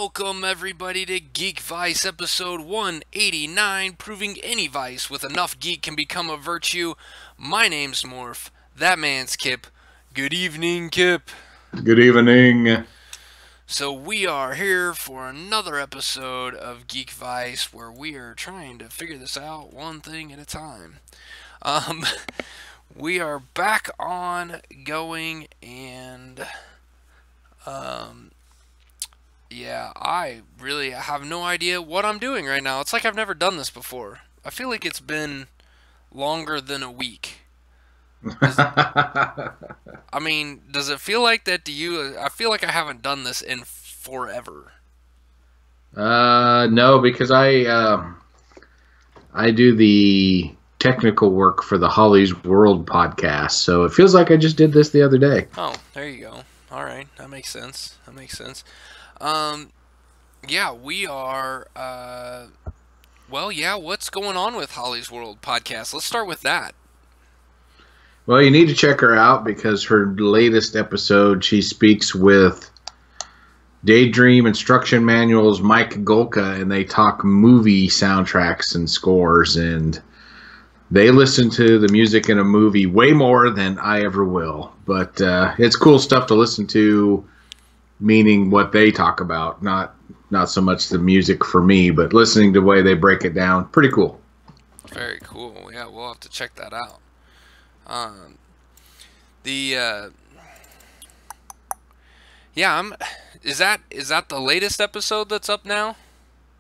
Welcome everybody to Geekvice episode 189, proving any vice with enough geek can become a virtue. My name's Morph, that man's Kip. Good evening, Kip. Good evening. So we are here for another episode of Geekvice where we are trying to figure this out one thing at a time. We are back on going and yeah, I really have no idea what I'm doing right now. It's like I've never done this before. I feel like it's been longer than a week. I mean, does it feel like that to you? I feel like I haven't done this in forever. No, because I do the technical work for the Holly's World podcast, so it feels like I just did this the other day. Oh, there you go. All right, that makes sense. Yeah, we are. Well, yeah. What's going on with Holly's World podcast? Let's start with that. Well, you need to check her out because her latest episode, she speaks with Daydream Instruction Manual's Mike Golka, and they talk movie soundtracks and scores, and they listen to the music in a movie way more than I ever will. But it's cool stuff to listen to, meaning what they talk about, not so much the music for me, but listening to the way they break it down. Pretty cool. Very cool. Yeah, we'll have to check that out. Yeah, is that the latest episode that's up now?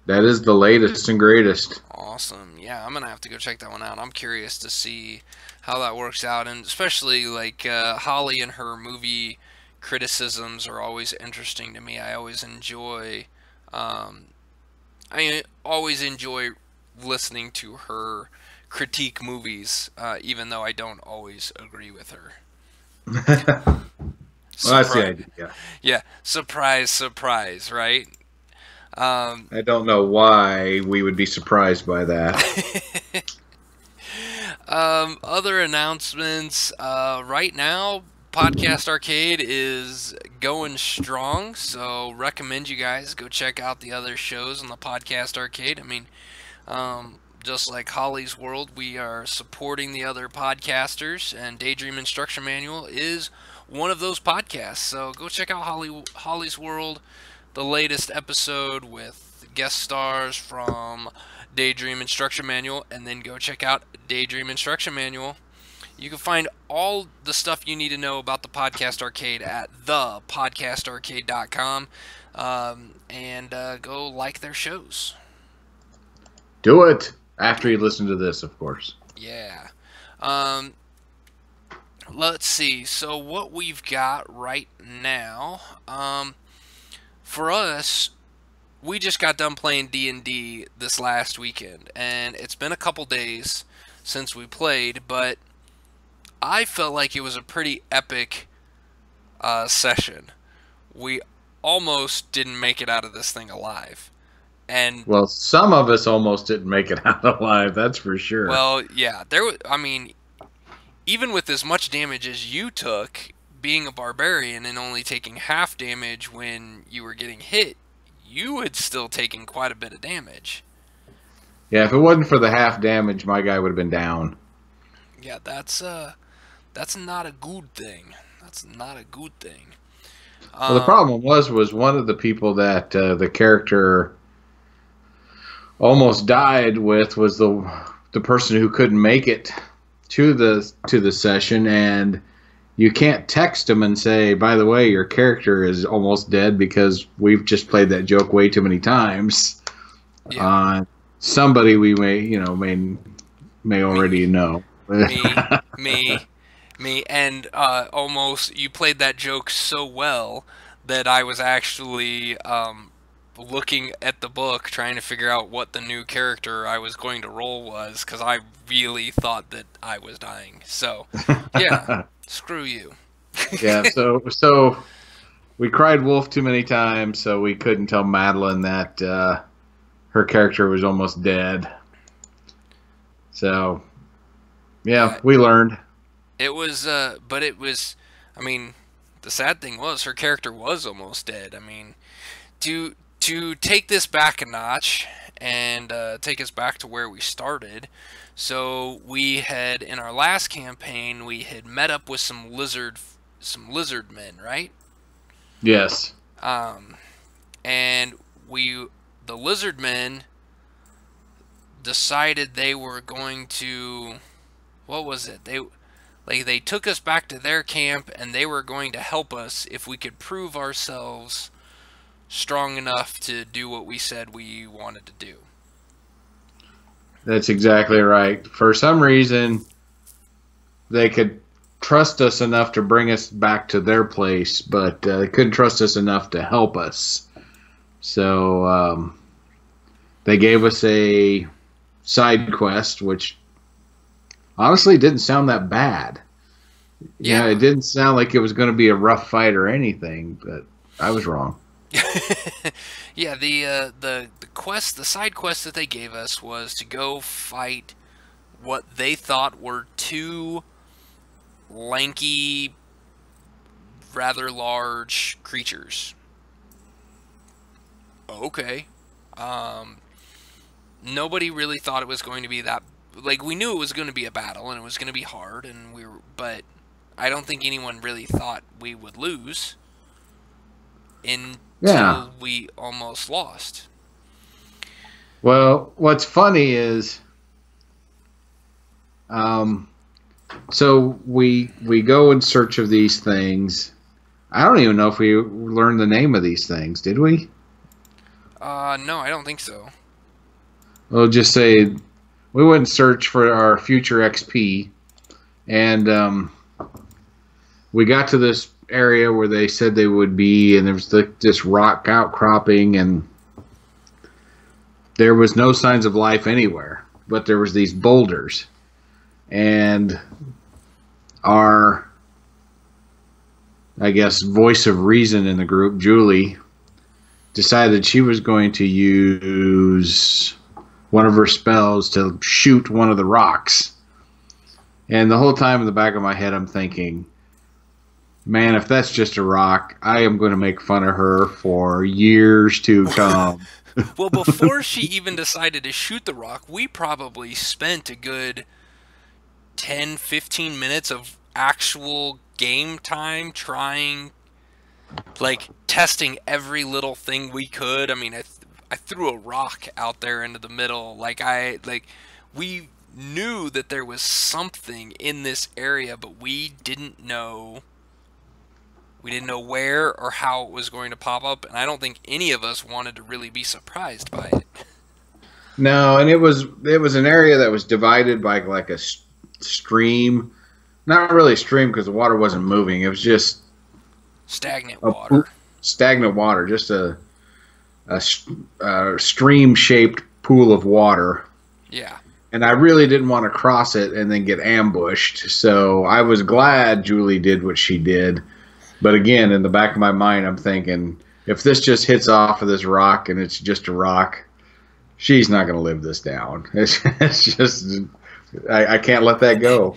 That is the latest and greatest. Awesome. Yeah, I'm gonna have to go check that one out. I'm curious to see how that works out, and especially like Holly and her movie criticisms are always interesting to me. I always enjoy listening to her critique movies, even though I don't always agree with her. Well, that's the idea. Yeah, surprise, right? I don't know why we would be surprised by that. Other announcements. Right now, Podcast Arcade is going strong, so recommend you guys go check out the other shows on the Podcast Arcade. I mean, just like Holly's World, we are supporting the other podcasters, and Daydream Instruction Manual is one of those podcasts. So go check out Holly's World, the latest episode with guest stars from Daydream Instruction Manual, and then go check out Daydream Instruction Manual. You can find all the stuff you need to know about the Podcast Arcade at thepodcastarcade.com, and go like their shows. Do it after you listen to this, of course. Yeah. Let's see. So what we've got right now, for us, we just got done playing D&D this last weekend, and it's been a couple days since we played, but I felt like it was a pretty epic session. We almost didn't make it out of this thing alive. And well, some of us almost didn't make it out alive, that's for sure. Well, yeah, I mean, even with as much damage as you took, being a barbarian and only taking half damage when you were getting hit, you had still taken quite a bit of damage. Yeah, if it wasn't for the half damage, my guy would have been down. Yeah, that's not a good thing. That's not a good thing. Well, the problem was one of the people that the character almost died with was the person who couldn't make it to the session, and you can't text them and say, by the way, your character is almost dead, because we've just played that joke way too many times. Yeah. Somebody we may already know. Me, and almost you played that joke so well that I was actually looking at the book trying to figure out what the new character I was going to roll was, because I really thought that I was dying. So, yeah, screw you. Yeah, so we cried wolf too many times, so we couldn't tell Madeline that her character was almost dead. So, yeah, we learned. It was, but it was, I mean, the sad thing was her character was almost dead. I mean, do to take this back a notch and take us back to where we started. So we had, in our last campaign, we had met up with some lizard men, right? Yes. And the lizard men decided they were going to, what was it? They took us back to their camp, and they were going to help us if we could prove ourselves strong enough to do what we said we wanted to do. That's exactly right. For some reason, they could trust us enough to bring us back to their place, but they couldn't trust us enough to help us. So they gave us a side quest, which honestly didn't sound that bad. Yeah, it didn't sound like it was going to be a rough fight or anything, but I was wrong. Yeah, the quest, the side quest that they gave us was to go fight what they thought were two lanky, rather large creatures. Okay. Nobody really thought it was going to be that. Like, we knew it was going to be a battle and it was going to be hard, but I don't think anyone really thought we would lose until we almost lost. Well, what's funny is, so we go in search of these things. I don't even know if we learned the name of these things. Did we? No, I don't think so. We'll just say we went and search for our future XP, and we got to this area where they said they would be, and there was this rock outcropping, and there was no signs of life anywhere, but there was these boulders, and our, I guess, voice of reason in the group, Julie, decided she was going to use one of her spells to shoot one of the rocks. And the whole time in the back of my head I'm thinking, man, if that's just a rock, I am going to make fun of her for years to come. Well, before she even decided to shoot the rock, we probably spent a good 10, 15 minutes of actual game time trying, like, testing every little thing we could. I mean, I threw a rock out there into the middle. We knew that there was something in this area, but we didn't know where or how it was going to pop up, and I don't think any of us wanted to really be surprised by it. No, and it was an area that was divided by like a stream. Not really a stream because the water wasn't moving. It was just stagnant water. Stagnant water, just a stream-shaped pool of water. Yeah. And I really didn't want to cross it and then get ambushed. So I was glad Julie did what she did. But again, in the back of my mind, I'm thinking, if this just hits off of this rock and it's just a rock, she's not going to live this down. It's just, I can't let that go.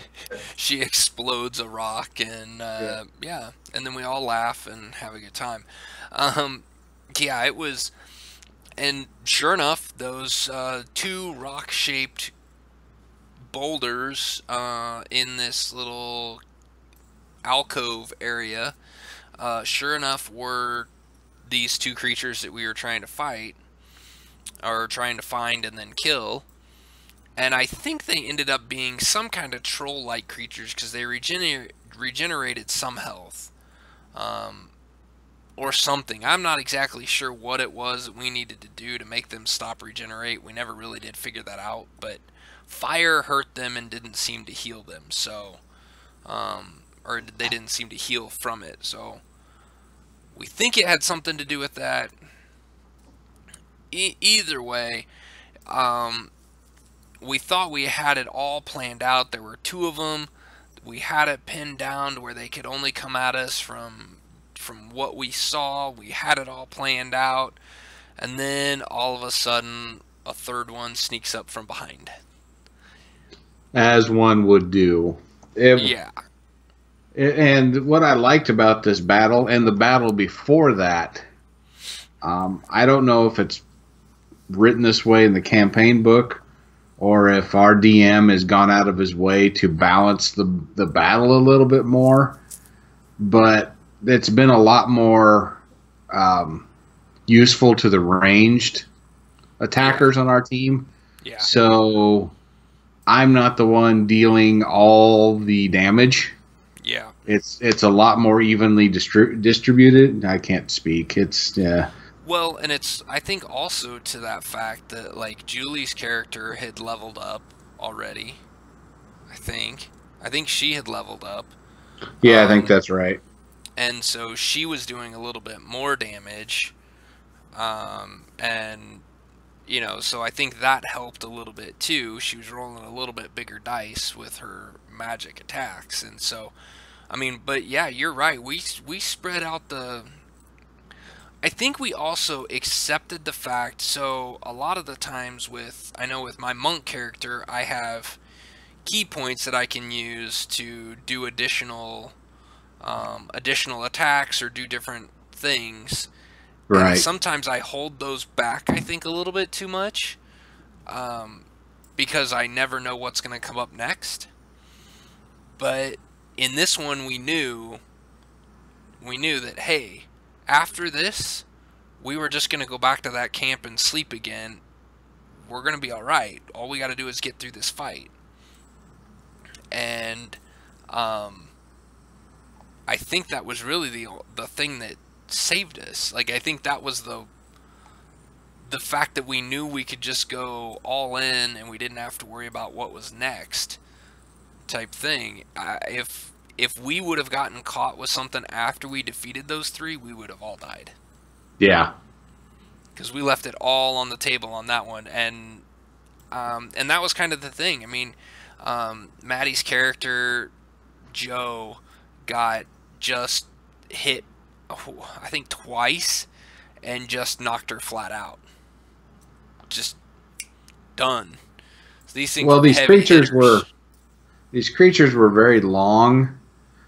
She explodes a rock, and yeah, and then we all laugh and have a good time. Yeah, it was, and sure enough, those two rock-shaped boulders in this little alcove area, sure enough, were these two creatures that we were trying to fight, or trying to find and then kill. And I think they ended up being some kind of troll-like creatures because they regenerated some health. Or something. I'm not exactly sure what it was that we needed to do to make them stop regenerate. We never really did figure that out. But fire hurt them and didn't seem to heal them. So, or they didn't seem to heal from it. So, we think it had something to do with that. Either way, we thought we had it all planned out. There were two of them. We had it pinned down to where they could only come at us from what we saw. We had it all planned out. And then all of a sudden, a third one sneaks up from behind. As one would do. Yeah. And what I liked about this battle, and the battle before that, I don't know if it's written this way in the campaign book or if our DM has gone out of his way to balance the battle a little bit more, but it's been a lot more useful to the ranged attackers on our team. Yeah. So I'm not the one dealing all the damage. Yeah. It's a lot more evenly distributed. I can't speak. It's Well, and it's, I think also to that fact that, like, Julie's character had leveled up already. I think she had leveled up. Yeah, I think that's right. And so she was doing a little bit more damage. And, you know, so I think that helped a little bit too. She was rolling a little bit bigger dice with her magic attacks. And so, I mean, but yeah, you're right. We spread out the... I think we also accepted the fact, so a lot of the times I know with my monk character, I have key points that I can use to do additional attacks or do different things. Right. And sometimes I hold those back, I think, a little bit too much, because I never know what's going to come up next. But in this one, we knew that, hey, after this, we were just going to go back to that camp and sleep again. We're going to be all right. All we got to do is get through this fight. And I think that was really the thing that saved us. Like, I think that was the fact that we knew we could just go all in and we didn't have to worry about what was next type thing. If we would have gotten caught with something after we defeated those three, we would have all died. Yeah. Because we left it all on the table on that one. And that was kind of the thing. I mean, Maddie's character, Joe, got just hit, I think, twice and just knocked her flat out. Just done. So these things these creatures were very long.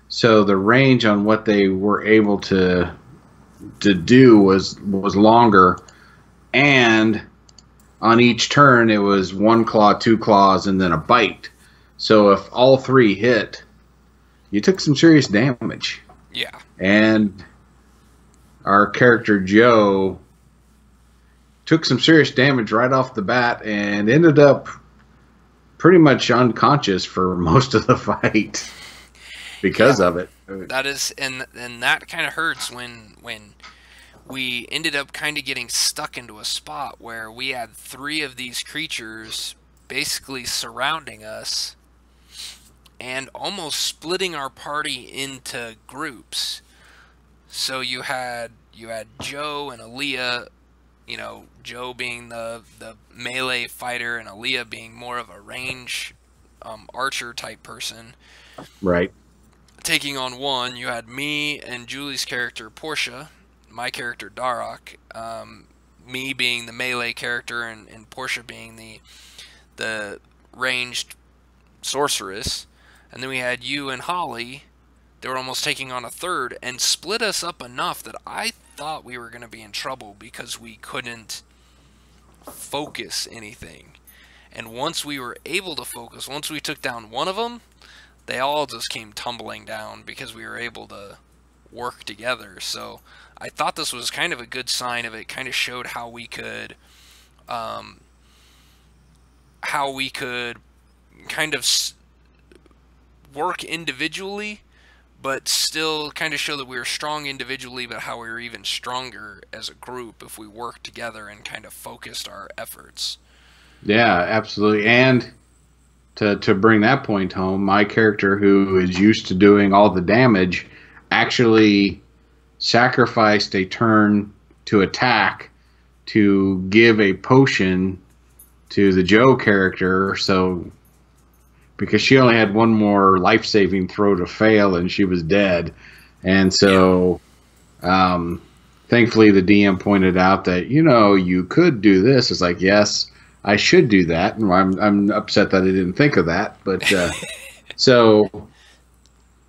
So the range on what they were able to do was longer, and on each turn it was 1 claw, 2 claws, and then a bite. So if all three hit, you took some serious damage. Yeah. And our character Joe took some serious damage right off the bat and ended up pretty much unconscious for most of the fight. Because of it. That is, and that kind of hurts when we ended up kind of getting stuck into a spot where we had 3 of these creatures basically surrounding us and almost splitting our party into groups. So you had Joe and Aaliyah, you know, Joe being the melee fighter and Aaliyah being more of a range archer type person. Right. Taking on one, you had me and Julie's character Portia, my character Darok, me being the melee character and Portia being the ranged sorceress, and then we had you and Holly. They were almost taking on a third and split us up enough that I thought we were going to be in trouble because we couldn't focus anything. And once we were able to focus, once we took down one of them, they all just came tumbling down because we were able to work together. So I thought this was kind of a good sign of it. Kind of showed how we could kind of work individually, but still kind of show that we were strong individually, but how we were even stronger as a group if we worked together and kind of focused our efforts. Yeah, absolutely. And to bring that point home, my character, who is used to doing all the damage, actually sacrificed a turn to attack to give a potion to the Joe character, so because she only had one more life-saving throw to fail and she was dead. And so thankfully the DM pointed out that, you know, you could do this. It's like, yes, I should do that, and I'm upset that I didn't think of that. But so,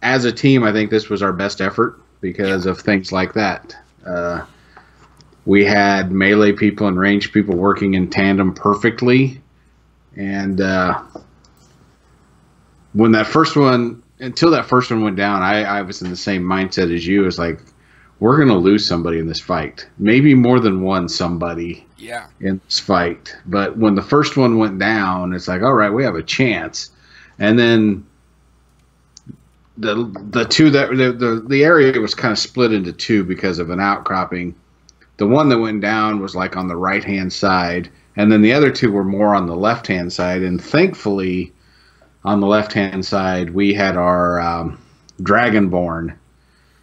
as a team, I think this was our best effort because of things like that. We had melee people and ranged people working in tandem perfectly. And when that first one, until that first one went down, I was in the same mindset as you. It's like, we're going to lose somebody in this fight. Maybe more than one somebody Yeah. in this fight. But when the first one went down, it's like, all right, we have a chance. And then the two that the area was kind of split into two because of an outcropping. The one that went down was like on the right hand side, and then the other two were more on the left hand side. And thankfully, on the left hand side, we had our Dragonborn,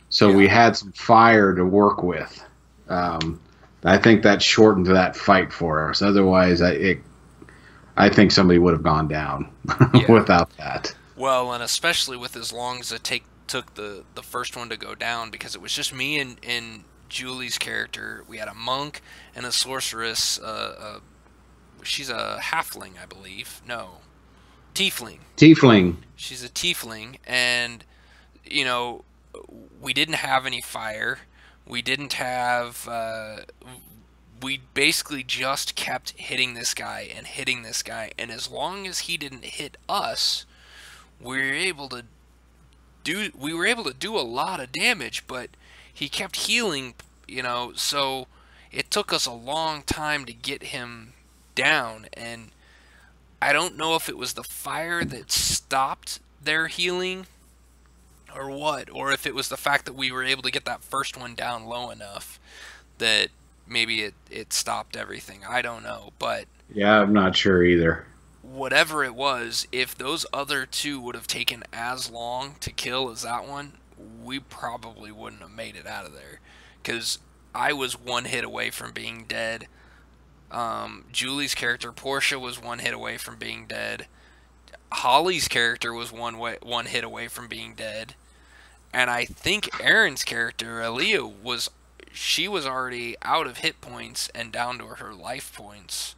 so we had some fire to work with. I think that shortened that fight for us. Otherwise, I think somebody would have gone down without that. Well, and especially with as long as it took the first one to go down, because it was just me and Julie's character. We had a monk and a sorceress. She's a halfling, I believe. No, tiefling. Tiefling. She's a tiefling, and you know, we didn't have any fire. We didn't have. We basically just kept hitting this guy and hitting this guy, and as long as he didn't hit us, we were able to do a lot of damage. But he kept healing, so it took us a long time to get him down, and I don't know if it was the fire that stopped their healing or what, or if it was the fact that we were able to get that first one down low enough that maybe it stopped everything. I don't know, but yeah, I'm not sure either. Whatever it was, if those other two would have taken as long to kill as that one, we probably wouldn't have made it out of there, because I was one hit away from being dead. Julie's character, Portia, was one hit away from being dead. Holly's character was one hit away from being dead. And I think Aaron's character, Aaliyah, was already out of hit points and down to her life points.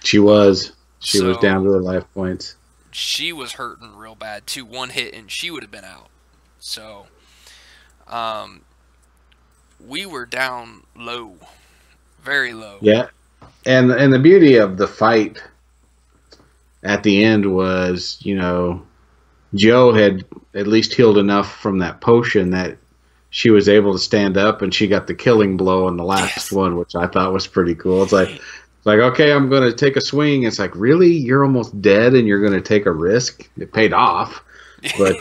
She was down to her life points. She was hurting real bad too. One hit and she would have been out. So, we were down low, very low. Yeah, and the beauty of the fight at the end was, Joe had at least healed enough from that potion that she was able to stand up, and she got the killing blow on the last one, which I thought was pretty cool. It's like, okay, I'm going to take a swing. It's like, really? You're almost dead and you're going to take a risk? It paid off. But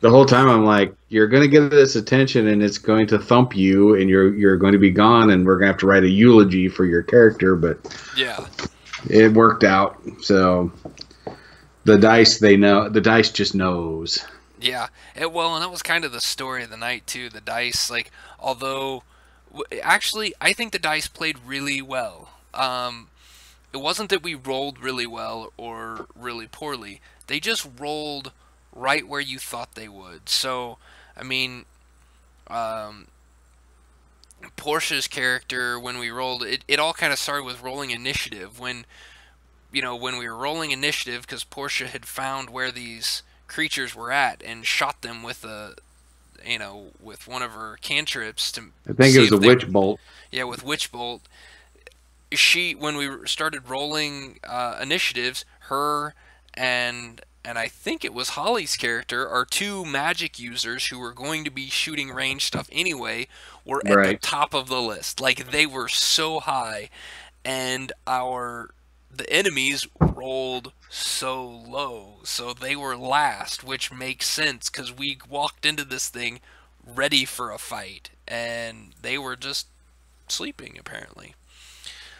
the whole time I'm like, you're going to get this attention and it's going to thump you and you're going to be gone, and we're going to have to write a eulogy for your character. But yeah, it worked out. So the dice just knows. Yeah, well, and that was kind of the story of the night too. The dice, although actually I think the dice played really well. It wasn't that we rolled really well or really poorly. They just rolled right where you thought they would. So, I mean, Portia's character, when we rolled, it all kind of started with rolling initiative. When we were rolling initiative, because Portia had found where these creatures were at and shot them with with one of her cantrips to. I think it was a witch bolt. Yeah, with witch bolt. When we started rolling initiatives, her and I think it was Holly's character, our two magic users who were going to be shooting range stuff anyway, were at the top of the list. Like, they were so high, and the enemies rolled so low, so they were last, which makes sense because we walked into this thing ready for a fight, and they were just sleeping apparently.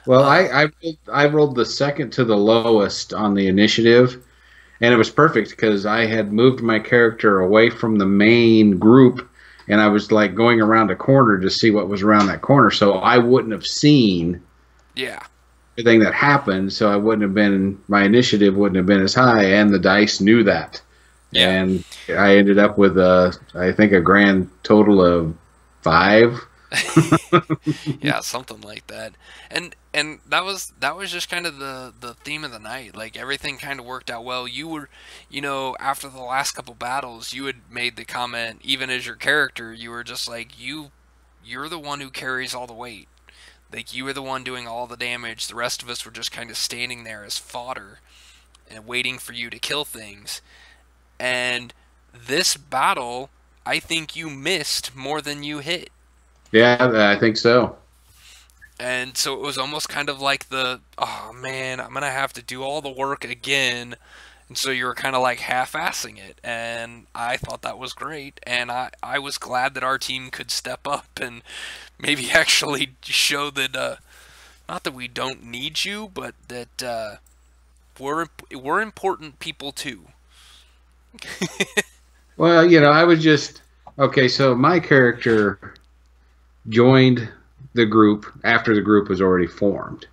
Well, I rolled the second to the lowest on the initiative, and it was perfect because I had moved my character away from the main group, and I was like going around a corner to see what was around that corner, so I wouldn't have seen everything that happened, so my initiative wouldn't have been as high, and the dice knew that. Yeah. And I ended up with I think a grand total of 5. Yeah, something like that. And that was just kind of the theme of the night. Like, everything kind of worked out well. You were, after the last couple battles, you had made the comment, even as your character, you were just like, you're the one who carries all the weight. Like, you were the one doing all the damage. The rest of us were just kind of standing there as fodder and waiting for you to kill things. And this battle, I think you missed more than you hit. Yeah, I think so. And so it was almost kind of like oh man, I'm going to have to do all the work again. And so you were kind of like half-assing it. And I thought that was great. And I was glad that our team could step up and maybe actually show that, not that we don't need you, but that we're important people too. Well, I was just okay. So my character joined the group after the group was already formed,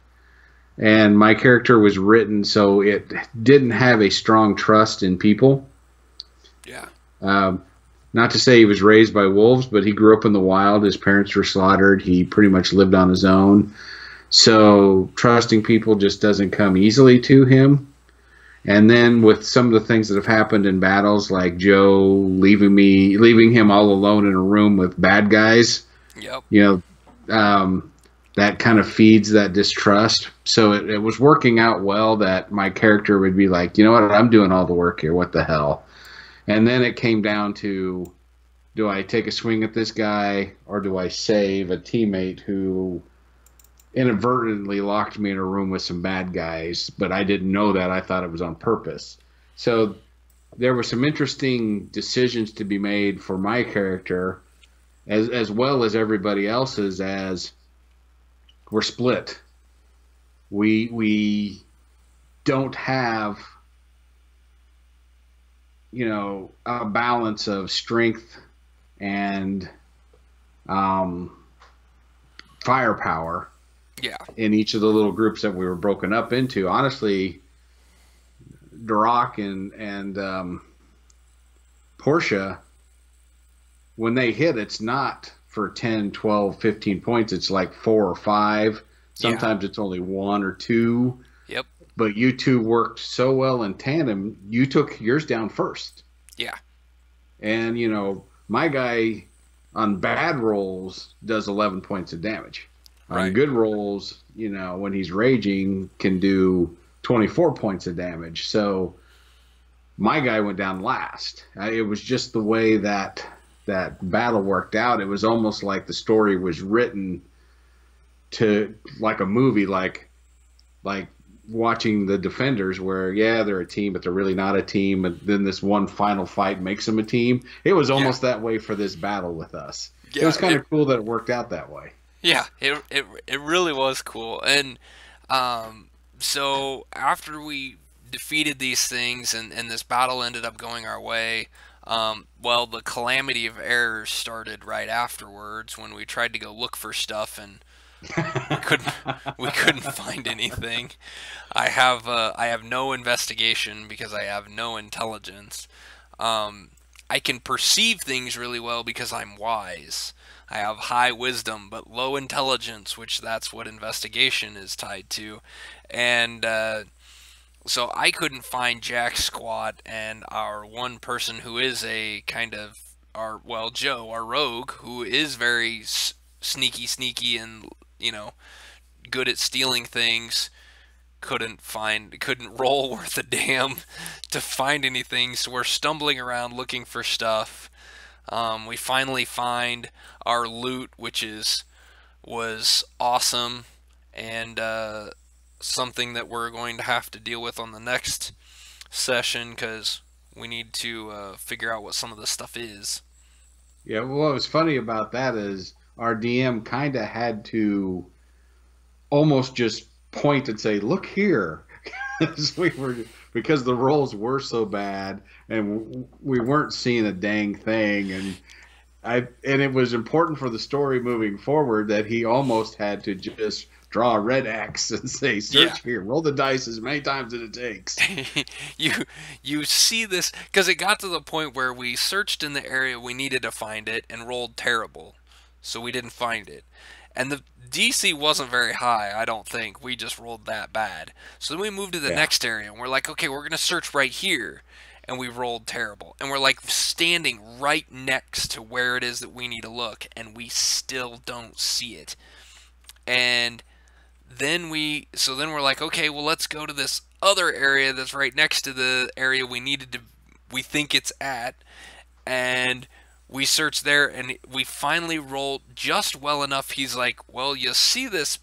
and my character was written so it didn't have a strong trust in people. Yeah. Um, Not to say he was raised by wolves, but he grew up in the wild. His parents were slaughtered. He pretty much lived on his own. So trusting people just doesn't come easily to him. And then with some of the things that have happened in battles, like Joe leaving him all alone in a room with bad guys, Yep. That kind of feeds that distrust. So it was working out well that my character would be like, you know what, I'm doing all the work here. What the hell? And then it came down to, do I take a swing at this guy or do I save a teammate who inadvertently locked me in a room with some bad guys, but I didn't know that. I thought it was on purpose. So there were some interesting decisions to be made for my character as well as everybody else's, as we're split. We don't have a balance of strength and firepower Yeah. in each of the little groups that we were broken up into. Honestly, Duroc and Portia, when they hit, it's not for 10, 12, 15 points. It's like 4 or 5. Sometimes it's only 1 or 2. Yep. But you two worked so well in tandem, you took yours down first. Yeah. And, my guy on bad rolls does 11 points of damage. Right. On good rolls, when he's raging, can do 24 points of damage. So my guy went down last. It was just the way that battle worked out. It was almost like the story was written to like a movie, like watching the Defenders, where they're a team but they're really not a team, and then this one final fight makes them a team. It was almost that way for this battle with us. It was kind of cool that it worked out that way. Yeah, it really was cool. And so after we defeated these things and this battle ended up going our way, well, the calamity of errors started right afterwards when we tried to go look for stuff and we couldn't find anything. I have no investigation because I have no intelligence. I can perceive things really well because I'm wise. I have high wisdom but low intelligence, which that's what investigation is tied to. And so I couldn't find Jack squat, and our one person who is a kind of Joe, our rogue, who is very sneaky and good at stealing things, couldn't roll worth a damn to find anything. So we're stumbling around looking for stuff. We finally find our loot, which was awesome, and something that we're going to have to deal with on the next session because we need to figure out what some of this stuff is. Yeah, well, what was funny about that is our DM kind of had to almost just point and say, "Look here," because the rolls were so bad and we weren't seeing a dang thing, and it was important for the story moving forward that he almost had to just draw a red X and say, "Search here, roll the dice as many times as it takes." You see this because it got to the point where we searched in the area we needed to find it and rolled terrible, so we didn't find it. And the DC wasn't very high, I don't think. We just rolled that bad. So then we moved to the next area, and we're like, okay, we're going to search right here. And we rolled terrible. And we're like standing right next to where it is that we need to look, and we still don't see it. And then we're like, okay, well, let's go to this other area that's right next to the area we think it's at, and we search there, and we finally roll just well enough. He's like, well, you see this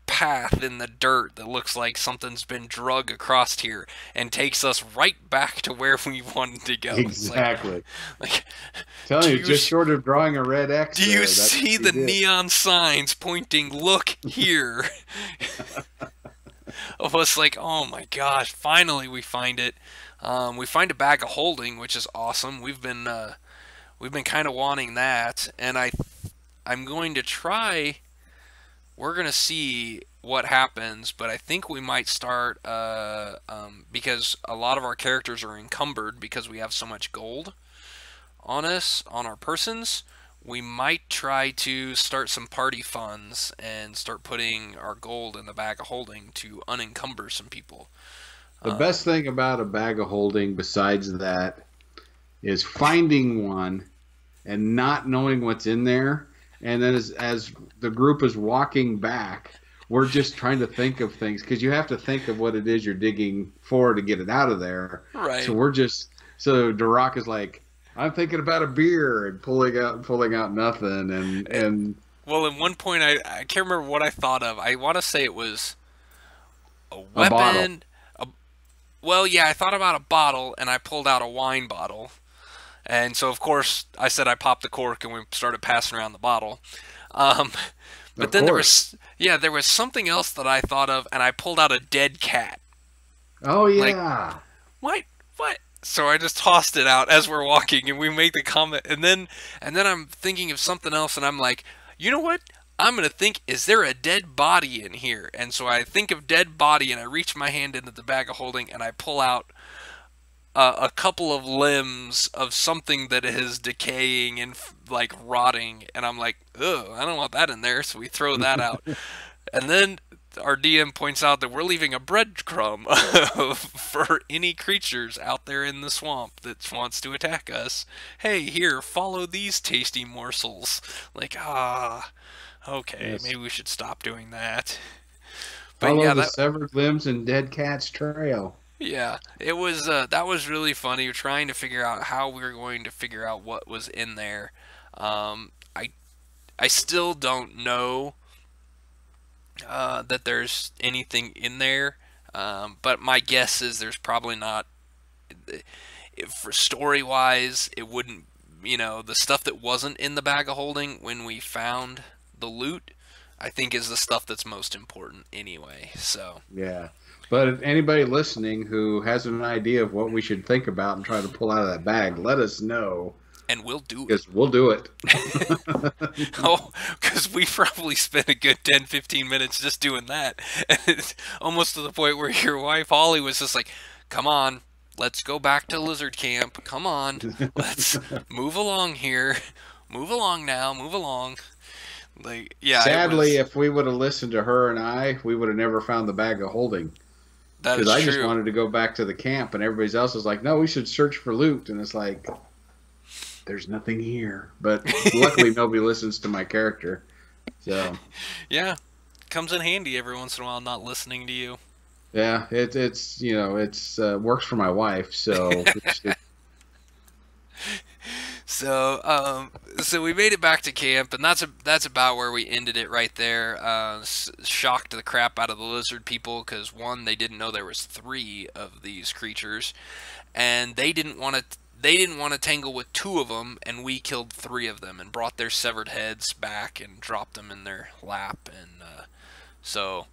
path in the dirt that looks like something's been drug across here, and takes us right back to where we wanted to go. Exactly. Like, Telling you, just short of drawing a red X. Do you see the neon signs pointing, look here? Of us like, oh my gosh, finally we find it. We find a bag of holding, which is awesome. We've been kind of wanting that, and I'm going to try. We're gonna see what happens, but I think we might start because a lot of our characters are encumbered because we have so much gold on us, on our persons. We might try to start some party funds and start putting our gold in the bag of holding to unencumber some people. The best thing about a bag of holding, besides that, is finding one and not knowing what's in there. And then as the group is walking back, we're just trying to think of things, because you have to think of what it is you're digging for to get it out of there. Right. So Duroc is like, I'm thinking about a beer, and pulling out nothing, and well, at one point I can't remember what I thought of. I want to say it was a weapon. Well, yeah, I thought about a bottle, and I pulled out a wine bottle, and so of course I said I popped the cork, and we started passing around the bottle. But then there was something else that I thought of, and I pulled out a dead cat. Oh yeah. Like, what? So I just tossed it out as we're walking, and we make the comment, and then I'm thinking of something else, and I'm like, you know what? I'm gonna think, is there a dead body in here? And so I think of dead body, and I reach my hand into the bag of holding, and I pull out a couple of limbs of something that is decaying and like rotting, and I'm like, ugh, I don't want that in there. So we throw that out, and then our DM points out that we're leaving a breadcrumb for any creatures out there in the swamp that wants to attack us. Hey, here, follow these tasty morsels. Like, okay, yes. Maybe we should stop doing that. But follow the severed limbs and dead cat's trail. Yeah, it was. That was really funny. We're trying to figure out how we were going to figure out what was in there. I still don't know that there's anything in there, but my guess is there's probably not. For story-wise, it wouldn't. The stuff that wasn't in the bag of holding when we found the loot, I think is the stuff that's most important anyway. So yeah. But if anybody listening who has an idea of what we should think about and try to pull out of that bag, let us know. And we'll do it. Because we'll do it. Oh, because we probably spent a good 10, 15 minutes just doing that. And it's almost to the point where your wife, Holly, was just like, come on, let's go back to Lizard Camp. Come on, let's move along here. Move along now, move along. Like, yeah. Sadly, if we would have listened to her and we would have never found the bag of holding. Because I just wanted to go back to the camp, and everybody else was like, no, we should search for loot. And it's like, there's nothing here. But luckily, nobody listens to my character. So yeah, comes in handy every once in a while not listening to you. Yeah, it's works for my wife, so. So we made it back to camp, and that's about where we ended it right there. Shocked the crap out of the lizard people, because one, they didn't know there was 3 of these creatures, and they didn't want to tangle with 2 of them, and we killed 3 of them and brought their severed heads back and dropped them in their lap, and so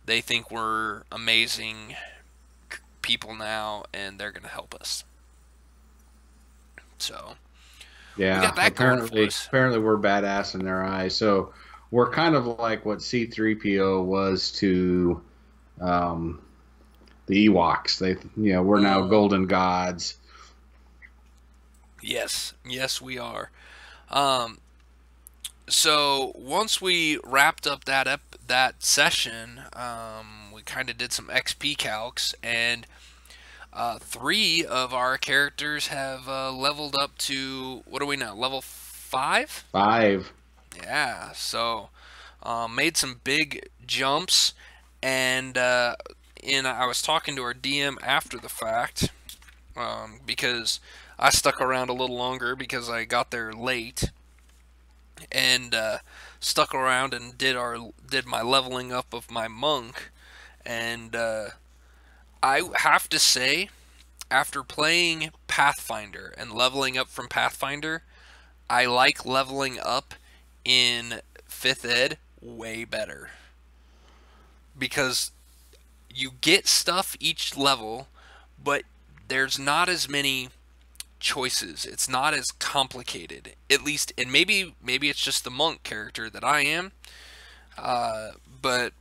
they think we're amazing people now, and they're gonna help us. So. Yeah, apparently we're badass in their eyes. So we're kind of like what C-3PO was to the Ewoks. We're now golden gods. Yes, we are. So once we wrapped up that session, we kind of did some XP calcs, and 3 of our characters have leveled up to, what are we now, level 5? 5. Yeah, so Made some big jumps, and I was talking to our DM after the fact, because I stuck around a little longer because I got there late, and stuck around and did my leveling up of my monk, and I have to say, after playing Pathfinder and leveling up from Pathfinder, I like leveling up in 5th Ed way better, because you get stuff each level, but there's not as many choices. It's not as complicated, at least, and maybe it's just the monk character that I am. But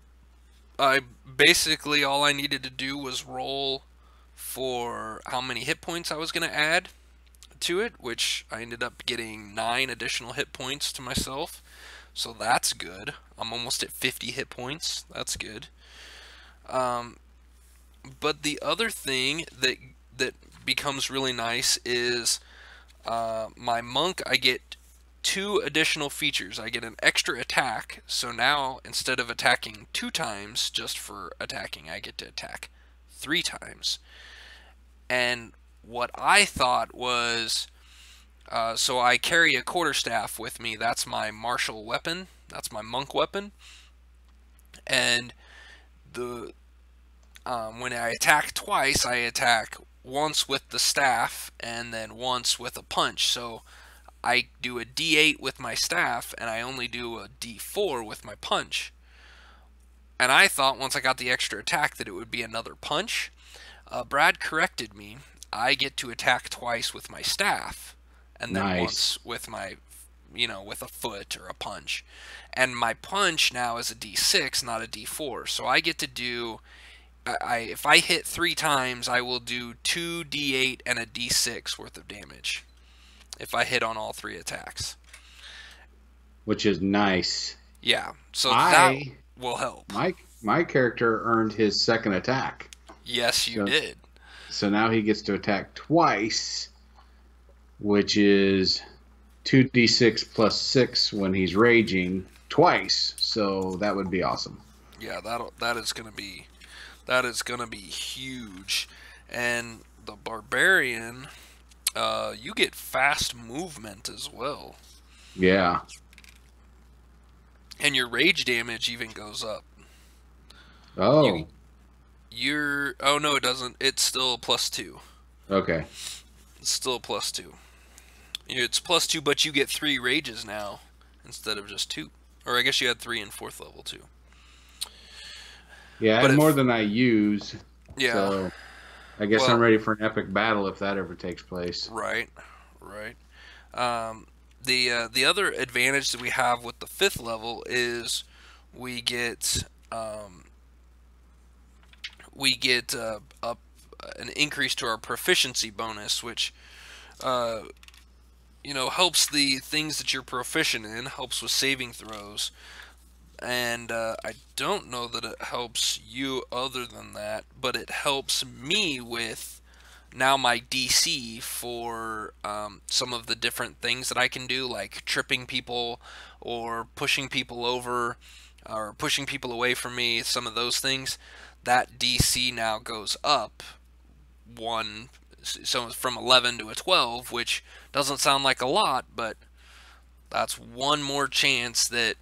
I basically, all I needed to do was roll for how many hit points I was going to add to it, which I ended up getting 9 additional hit points to myself. So that's good. I'm almost at 50 hit points. That's good. But the other thing that becomes really nice is my monk. I get 2 additional features. I get an extra attack, so now instead of attacking 2 times just for attacking, I get to attack 3 times. And what I thought was, so I carry a quarterstaff with me. That's my martial weapon. That's my monk weapon. And the when I attack twice, I attack once with the staff and then once with a punch. So I do a D8 with my staff, and I only do a D4 with my punch. And I thought once I got the extra attack that it would be another punch. Brad corrected me. I get to attack twice with my staff, and then once with my, with a foot or a punch. And my punch now is a D6, not a D4. So I get to do, if I hit 3 times, I will do 2d8 and a d6 worth of damage if I hit on all 3 attacks. Which is nice. Yeah, so that will help. My character earned his second attack. Yes, you did. So now he gets to attack twice, which is 2d6 plus 6 when he's raging twice. So that would be awesome. Yeah, that is gonna be huge. And the barbarian, you get fast movement as well. Yeah. And your rage damage even goes up. Oh. Oh no, it doesn't. It's still +2. Okay. It's still +2. It's +2, but you get 3 rages now instead of just 2. Or I guess you had 3 in 4th level too. Yeah, but more than I use. Yeah. So I guess I'm ready for an epic battle if that ever takes place. Right. The other advantage that we have with the 5th level is we get an increase to our proficiency bonus, which helps the things that you're proficient in, helps with saving throws. And I don't know that it helps you other than that, but it helps me with now my DC for some of the different things that I can do, like tripping people or pushing people over or pushing people away from me, some of those things. That DC now goes up 1, so from 11 to a 12, which doesn't sound like a lot, but that's 1 more chance that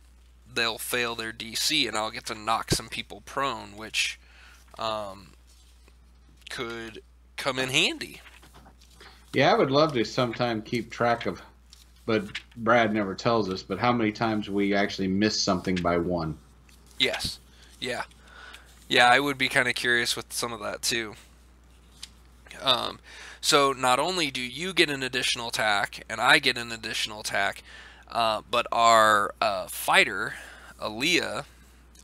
they'll fail their DC, and I'll get to knock some people prone, which could come in handy. Yeah, I would love to sometime keep track of, but Brad never tells us, but how many times we actually miss something by 1. Yes. Yeah, I would be kind of curious with some of that too. So not only do you get an additional attack, and I get an additional attack, but our fighter, Aaliyah,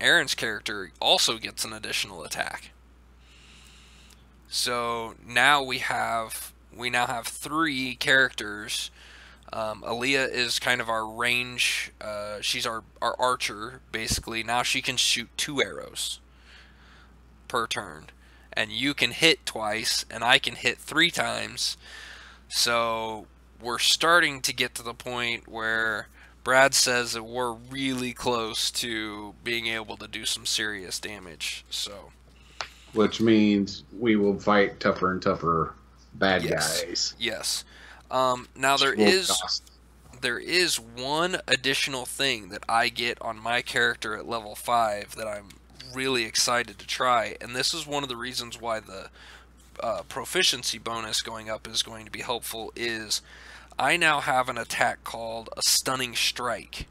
Aaron's character, also gets an additional attack. So now we now have 3 characters. Aaliyah is kind of our range. She's our archer, basically. Now she can shoot 2 arrows per turn. And you can hit twice, and I can hit 3 times. So we're starting to get to the point where Brad says that we're really close to being able to do some serious damage. So, which means we will fight tougher and tougher bad yes, guys. yes. Now Which will cost. there is one additional thing that I get on my character at level 5 that I'm really excited to try, and this is one of the reasons why the proficiency bonus going up is going to be helpful. Is I now have an attack called a stunning strike.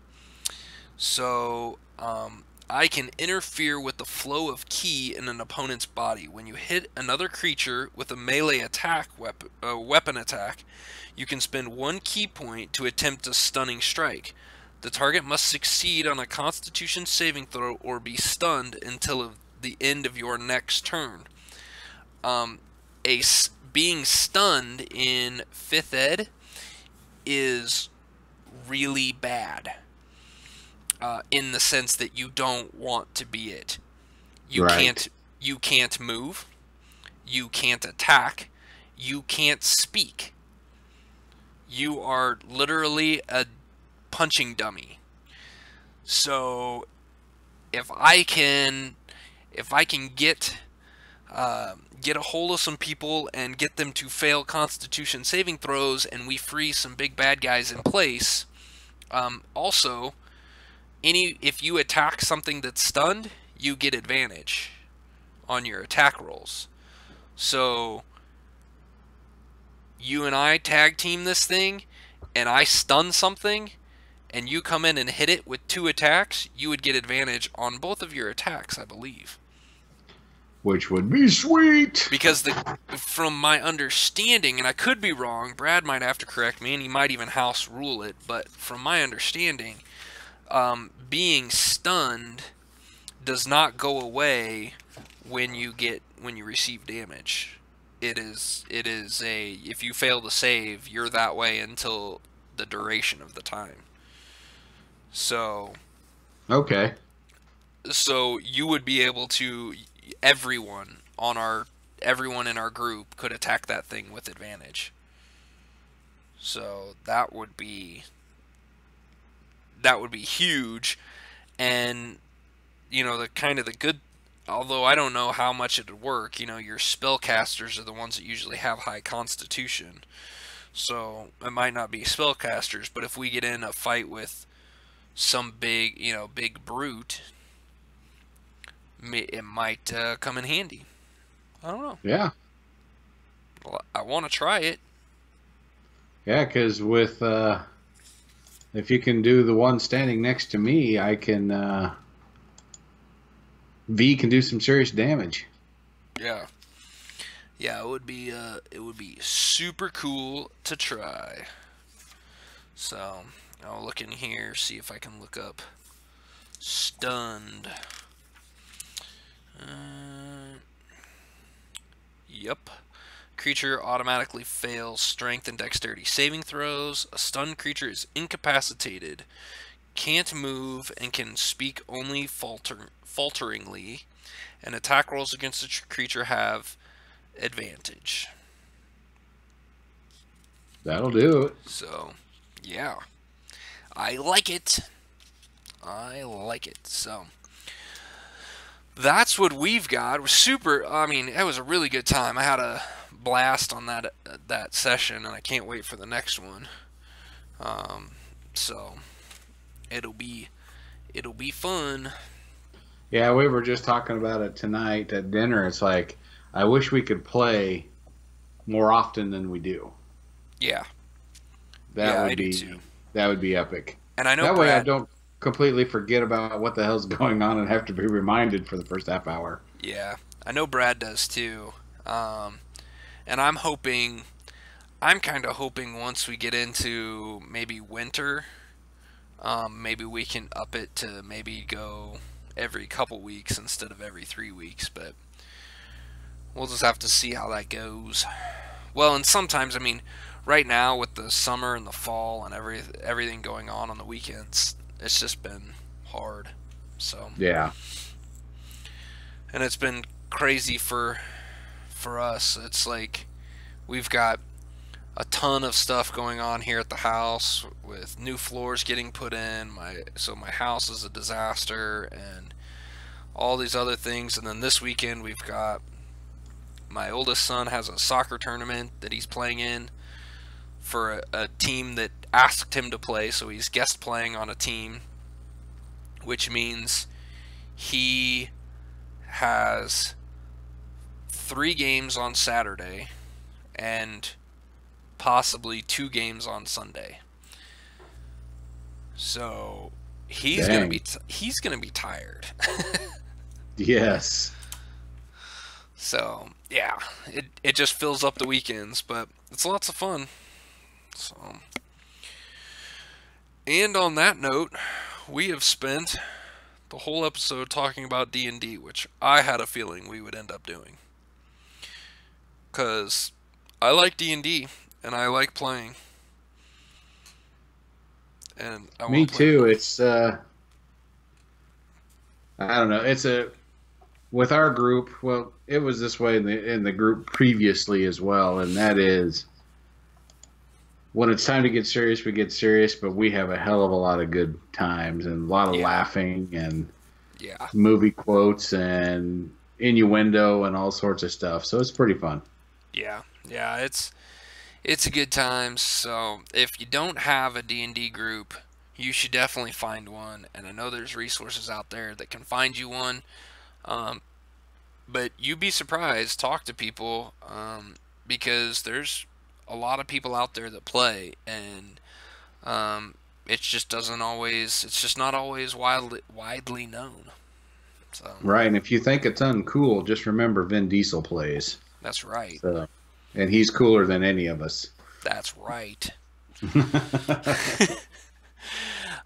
So I can interfere with the flow of ki in an opponent's body. When you hit another creature with a melee attack weapon attack, you can spend 1 ki point to attempt a stunning strike. The target must succeed on a Constitution saving throw or be stunned until the end of your next turn. Being stunned in 5th ed is really bad. In the sense that you don't want to be it. You can't move. You can't attack. You can't speak. You are literally a punching dummy. So if I can get a hold of some people and get them to fail Constitution saving throws, and we free some big bad guys in place. Also, if you attack something that's stunned, you get advantage on your attack rolls. So you and I tag team this thing, and I stun something, and you come in and hit it with 2 attacks, you would get advantage on both of your attacks, I believe. Which would be sweet. Because from my understanding, and I could be wrong, Brad might have to correct me, and he might even house rule it, but from my understanding, being stunned does not go away when you receive damage. It is if you fail to save, you're that way until the duration of the time. So okay. So you would be able to everyone in our group could attack that thing with advantage. So that would be huge. And the good, although I don't know how much it would work, your spellcasters are the ones that usually have high constitution, so it might not be spellcasters, but if we get in a fight with some big brute, it might come in handy. I don't know. Yeah. Well, I want to try it. Yeah, because with if you can do the one standing next to me, I can V can do some serious damage. Yeah, it would be super cool to try. So I'll look in here, see if I can look up stunned. Yep. Creature automatically fails strength and dexterity saving throws. A stunned creature is incapacitated, can't move, and can speak only falteringly. And attack rolls against the creature have advantage. That'll do it. So, yeah. I like it. So, that's what we've got. It was super. I mean, it was a really good time. I had a blast on that session, and I can't wait for the next one. So it'll be fun. Yeah, we were just talking about it tonight at dinner. It's like, I wish we could play more often than we do. Yeah. That would be epic. And I know that way I don't completely forget about what the hell's going on and have to be reminded for the first half hour. Yeah, I know Brad does too. And I'm kind of hoping once we get into maybe winter, maybe we can up it to maybe go every couple weeks instead of every 3 weeks, but we'll just have to see how that goes. Well, and sometimes, I mean, right now with the summer and the fall and everything going on the weekends, it's just been hard. So yeah, and it's been crazy for us. It's like we've got a ton of stuff going on here at the house with new floors getting put in. So my house is a disaster and all these other things. And then this weekend we've got my oldest son has a soccer tournament that he's playing in for a team that asked him to play, so he's guest playing on a team, which means he has 3 games on Saturday and possibly 2 games on Sunday. So he's gonna be tired. Yes. So yeah, it just fills up the weekends, but it's lots of fun. So, and on that note, we have spent the whole episode talking about D&D, which I had a feeling we would end up doing. Because I like D&D, and I like playing. And Me too. It's, I don't know, with our group, well, it was this way in the group previously as well, and that is, when it's time to get serious, we get serious, but we have a hell of a lot of good times and a lot of laughing and movie quotes and innuendo and all sorts of stuff. So it's pretty fun. Yeah, it's a good time. So if you don't have a D&D group, you should definitely find one. And I know there's resources out there that can find you one. But you'd be surprised. Talk to people because there's a lot of people out there that play, and it's just not always widely known. So right, and if you think it's uncool, just remember Vin Diesel plays. That's right. So, and he's cooler than any of us. That's right.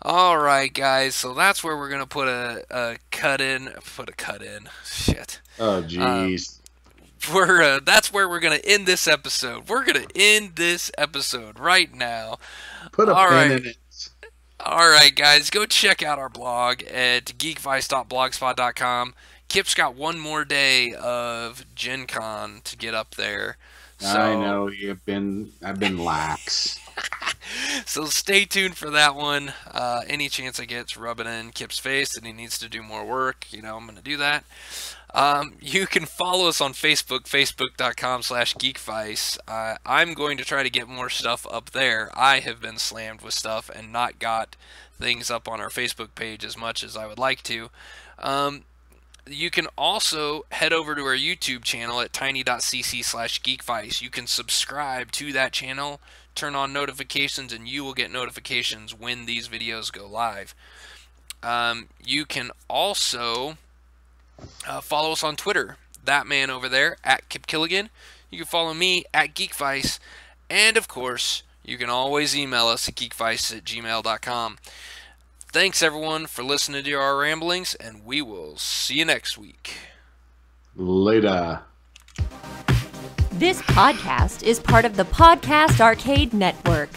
All right, guys. So that's where we're gonna put a cut in. Shit. Oh, jeez. That's where we're gonna end this episode. We're gonna end this episode right now. Put a pin in it. All right, guys, go check out our blog at geekvice.blogspot.com. Kip's got one more day of Gen Con to get up there. So, I know I've been lax. So stay tuned for that one. Any chance I get to rub it in Kip's face and he needs to do more work, I'm going to do that. You can follow us on Facebook, facebook.com/geekvice. I'm going to try to get more stuff up there. I have been slammed with stuff and not got things up on our Facebook page as much as I would like to. You can also head over to our YouTube channel at tiny.cc/geekvice. You can subscribe to that channel, turn on notifications, and you will get notifications when these videos go live. You can also follow us on Twitter. That man over there, at Kip Killigan. You can follow me, at Geekvice. And, of course, you can always email us at geekvice@gmail.com. Thanks, everyone, for listening to our ramblings, and we will see you next week. Later. This podcast is part of the Podcast Arcade Network.